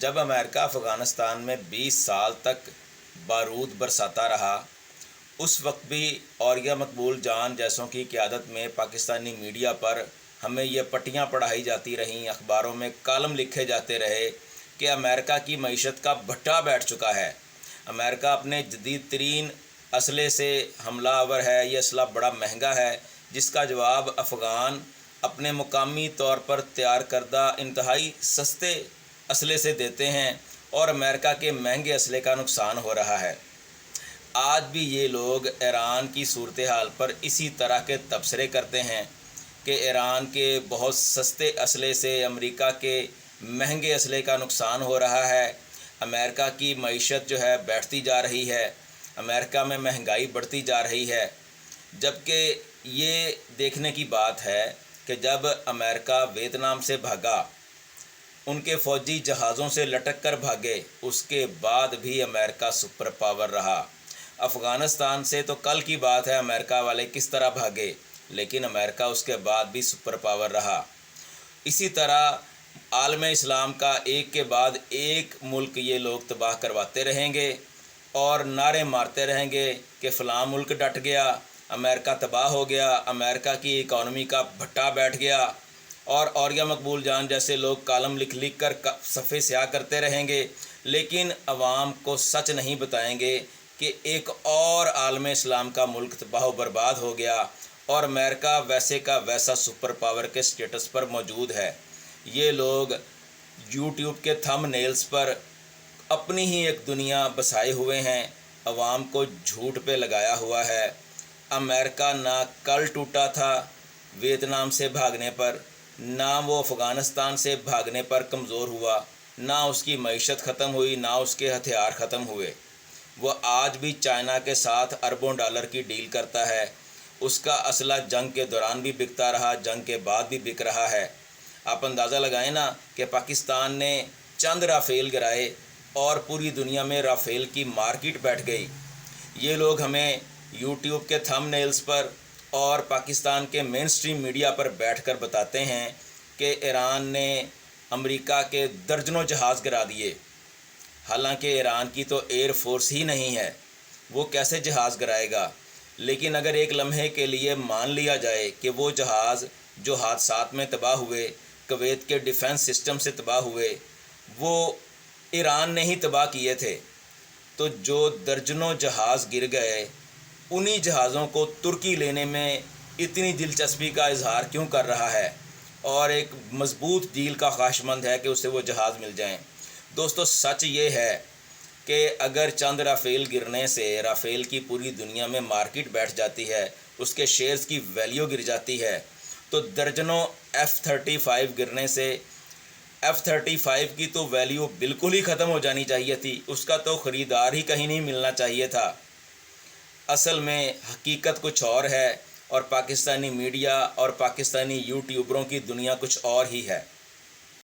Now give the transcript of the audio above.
जब अमेरिका अफ़गानिस्तान में 20 साल तक बारूद बरसाता रहा, उस वक्त भी औरिया मकबूल जान जैसों की क़यादत में पाकिस्तानी मीडिया पर हमें ये पट्टियाँ पढ़ाई जाती रहीं, अखबारों में कॉलम लिखे जाते रहे कि अमेरिका की मईशत का भट्टा बैठ चुका है। अमेरिका अपने जदीद तरीन असले से हमलावर है, ये असला बड़ा महंगा है, जिसका जवाब अफ़गान अपने मुकामी तौर पर तैयार करदा इंतहाई सस्ते असले से देते हैं और अमेरिका के महंगे असले का नुकसान हो रहा है। आज भी ये लोग ईरान की सूरत हाल पर इसी तरह के तबसरे करते हैं कि ईरान के बहुत सस्ते असले से अमेरिका के महंगे असले का नुकसान हो रहा है, अमेरिका की मईशत जो है बैठती जा रही है, अमेरिका में महंगाई बढ़ती जा रही है। जबकि ये देखने की बात है कि जब अमेरिका वियतनाम से भागा, उनके फ़ौजी जहाज़ों से लटक कर भागे, उसके बाद भी अमेरिका सुपर पावर रहा। अफ़गानिस्तान से तो कल की बात है अमेरिका वाले किस तरह भागे, लेकिन अमेरिका उसके बाद भी सुपर पावर रहा। इसी तरह आलम इस्लाम का एक के बाद एक मुल्क ये लोग तबाह करवाते रहेंगे और नारे मारते रहेंगे कि फ़लाँ मुल्क डट गया, अमेरिका तबाह हो गया, अमेरिका की इकॉनमी का भट्टा बैठ गया। और औरिया मकबूल जान जैसे लोग कॉलम लिख लिख कर सफ़े स्याह करते रहेंगे, लेकिन अवाम को सच नहीं बताएंगे कि एक और आलम इस्लाम का मुल्क तबाह बर्बाद हो गया और अमेरिका वैसे का वैसा सुपर पावर के स्टेटस पर मौजूद है। ये लोग यूट्यूब के थंबनेल्स पर अपनी ही एक दुनिया बसाए हुए हैं, अवाम को झूठ पे लगाया हुआ है। अमेरिका ना कल टूटा था वियतनाम से भागने पर, ना वो अफ़गानिस्तान से भागने पर कमज़ोर हुआ, ना उसकी मईशत ख़त्म हुई, ना उसके हथियार ख़त्म हुए। वो आज भी चाइना के साथ अरबों डॉलर की डील करता है। उसका असला जंग के दौरान भी बिकता रहा, जंग के बाद भी बिक रहा है। आप अंदाज़ा लगाएं ना कि पाकिस्तान ने चंद राफ़ेल गिराए और पूरी दुनिया में राफ़ेल की मार्केट बैठ गई। ये लोग हमें यूट्यूब के थंबनेल्स पर और पाकिस्तान के मेन स्ट्रीम मीडिया पर बैठकर बताते हैं कि ईरान ने अमेरिका के दर्जनों जहाज़ गिरा दिए। हालांकि ईरान की तो एयर फोर्स ही नहीं है, वो कैसे जहाज़ गिराएगा। लेकिन अगर एक लम्हे के लिए मान लिया जाए कि वो जहाज़ जो हादसात में तबाह हुए, कुवैत के डिफेंस सिस्टम से तबाह हुए, वो ईरान ने ही तबाह किए थे, तो जो दर्जनों जहाज़ गिर गए, उन्हीं जहाज़ों को तुर्की लेने में इतनी दिलचस्पी का इजहार क्यों कर रहा है और एक मजबूत डील का ख्वाहिशमंद है कि उसे वो जहाज़ मिल जाएं। दोस्तों, सच ये है कि अगर चंद राफ़ेल गिरने से राफ़ेल की पूरी दुनिया में मार्केट बैठ जाती है, उसके शेयर्स की वैल्यू गिर जाती है, तो दर्जनों F-35 गिरने से F-35 की तो वैल्यू बिल्कुल ही ख़त्म हो जानी चाहिए थी, उसका तो ख़रीदार ही कहीं नहीं मिलना चाहिए था। असल में हकीकत कुछ और है और पाकिस्तानी मीडिया और पाकिस्तानी यूट्यूबरों की दुनिया कुछ और ही है।